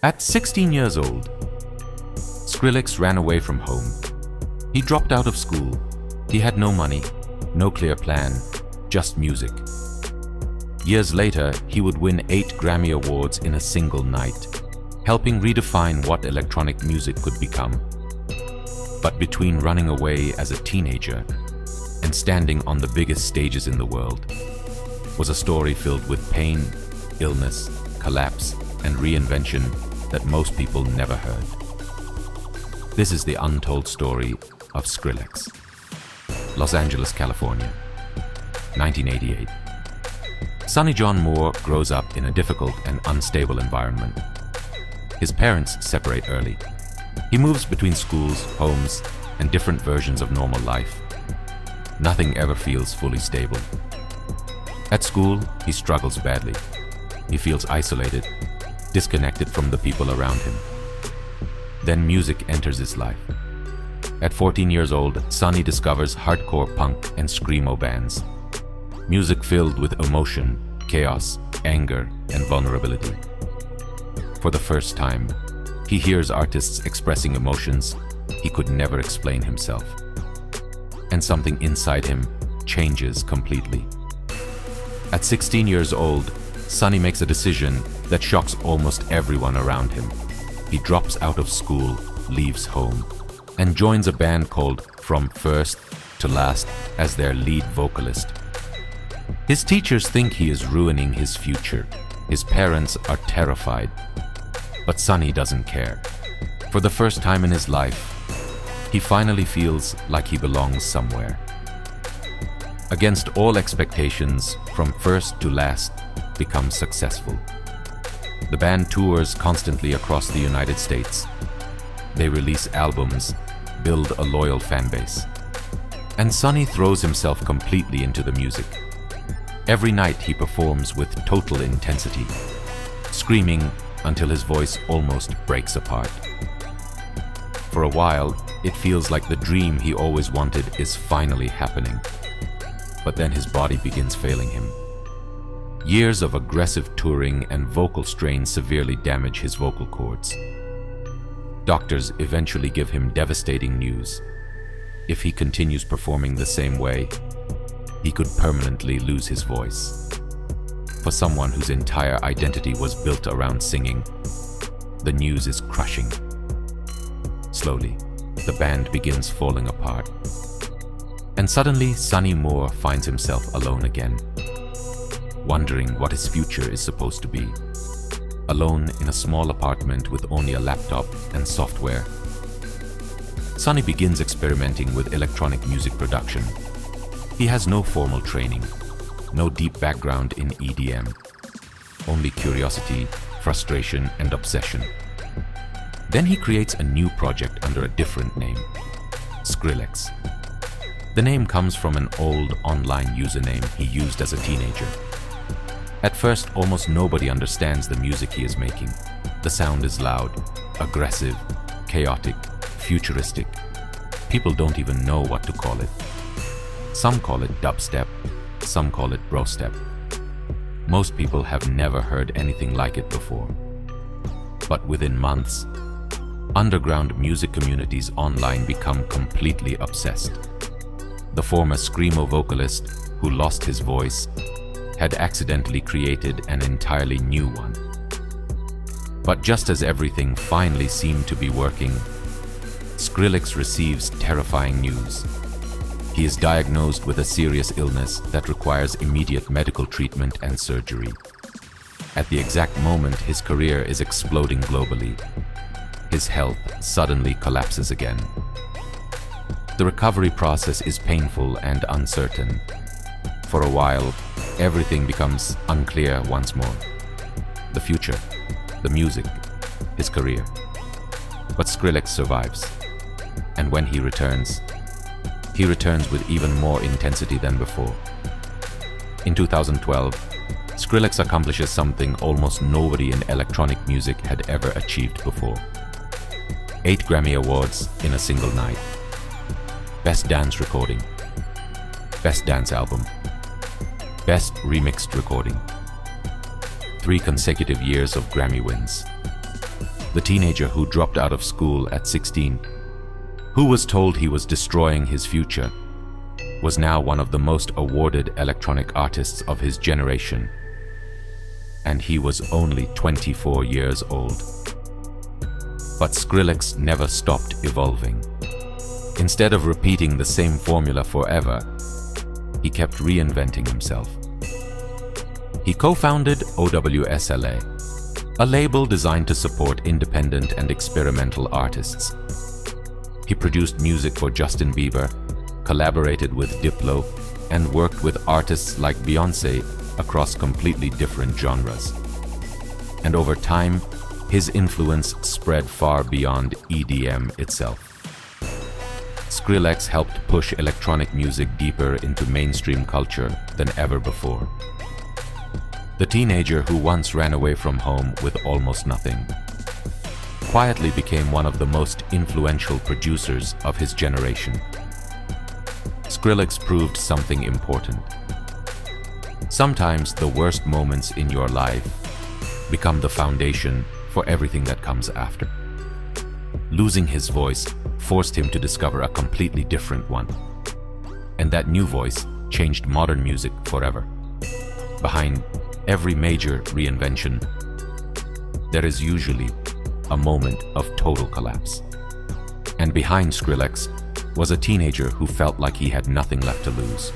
At 16 years old, Skrillex ran away from home. He dropped out of school. He had no money, no clear plan, just music. Years later, he would win 8 Grammy Awards in a single night, helping redefine what electronic music could become. But between running away as a teenager and standing on the biggest stages in the world was a story filled with pain, illness, collapse, and reinvention that most people never heard. This is the untold story of Skrillex. Los Angeles, California, 1988. Sonny John Moore grows up in a difficult and unstable environment. His parents separate early. He moves between schools, homes, and different versions of normal life. Nothing ever feels fully stable. At school, he struggles badly. He feels isolated, disconnected from the people around him. Then music enters his life. At 14 years old, Sonny discovers hardcore punk and screamo bands. Music filled with emotion, chaos, anger, and vulnerability. For the first time, he hears artists expressing emotions he could never explain himself. And something inside him changes completely. At 16 years old, Sonny makes a decision that shocks almost everyone around him. He drops out of school, leaves home, and joins a band called From First to Last as their lead vocalist. His teachers think he is ruining his future. His parents are terrified. But Sonny doesn't care. For the first time in his life, he finally feels like he belongs somewhere. Against all expectations, From First to Last becomes successful. The band tours constantly across the United States. They release albums, build a loyal fan base. And Sonny throws himself completely into the music. Every night he performs with total intensity, screaming until his voice almost breaks apart. For a while, it feels like the dream he always wanted is finally happening. But then his body begins failing him. Years of aggressive touring and vocal strain severely damage his vocal cords. Doctors eventually give him devastating news. If he continues performing the same way, he could permanently lose his voice. For someone whose entire identity was built around singing, the news is crushing. Slowly, the band begins falling apart. And suddenly, Sonny Moore finds himself alone again, wondering what his future is supposed to be. Alone in a small apartment with only a laptop and software, Sonny begins experimenting with electronic music production. He has no formal training, no deep background in EDM, only curiosity, frustration, and obsession. Then he creates a new project under a different name, Skrillex. The name comes from an old online username he used as a teenager. At first, almost nobody understands the music he is making. The sound is loud, aggressive, chaotic, futuristic. People don't even know what to call it. Some call it dubstep, some call it brostep. Most people have never heard anything like it before. But within months, underground music communities online become completely obsessed. The former screamo vocalist, who lost his voice, had accidentally created an entirely new one. But just as everything finally seemed to be working, Skrillex receives terrifying news. He is diagnosed with a serious illness that requires immediate medical treatment and surgery. At the exact moment his career is exploding globally, his health suddenly collapses again. The recovery process is painful and uncertain. For a while, everything becomes unclear once more. The future, the music, his career. But Skrillex survives. And when he returns with even more intensity than before. In 2012, Skrillex accomplishes something almost nobody in electronic music had ever achieved before. 8 Grammy Awards in a single night. Best Dance Recording, Best Dance Album, Best Remixed Recording. 3 consecutive years of Grammy wins. the teenager who dropped out of school at 16, who was told he was destroying his future, was now one of the most awarded electronic artists of his generation. And he was only 24 years old. But Skrillex never stopped evolving. Instead of repeating the same formula forever, he kept reinventing himself. He co-founded OWSLA, a label designed to support independent and experimental artists. He produced music for Justin Bieber, collaborated with Diplo, and worked with artists like Beyoncé across completely different genres. And over time, his influence spread far beyond EDM itself. Skrillex helped push electronic music deeper into mainstream culture than ever before. The teenager who once ran away from home with almost nothing quietly became one of the most influential producers of his generation. Skrillex proved something important. Sometimes the worst moments in your life become the foundation for everything that comes after. Losing his voice forced him to discover a completely different one. And that new voice changed modern music forever. Behind every major reinvention, there is usually a moment of total collapse. And behind Skrillex was a teenager who felt like he had nothing left to lose.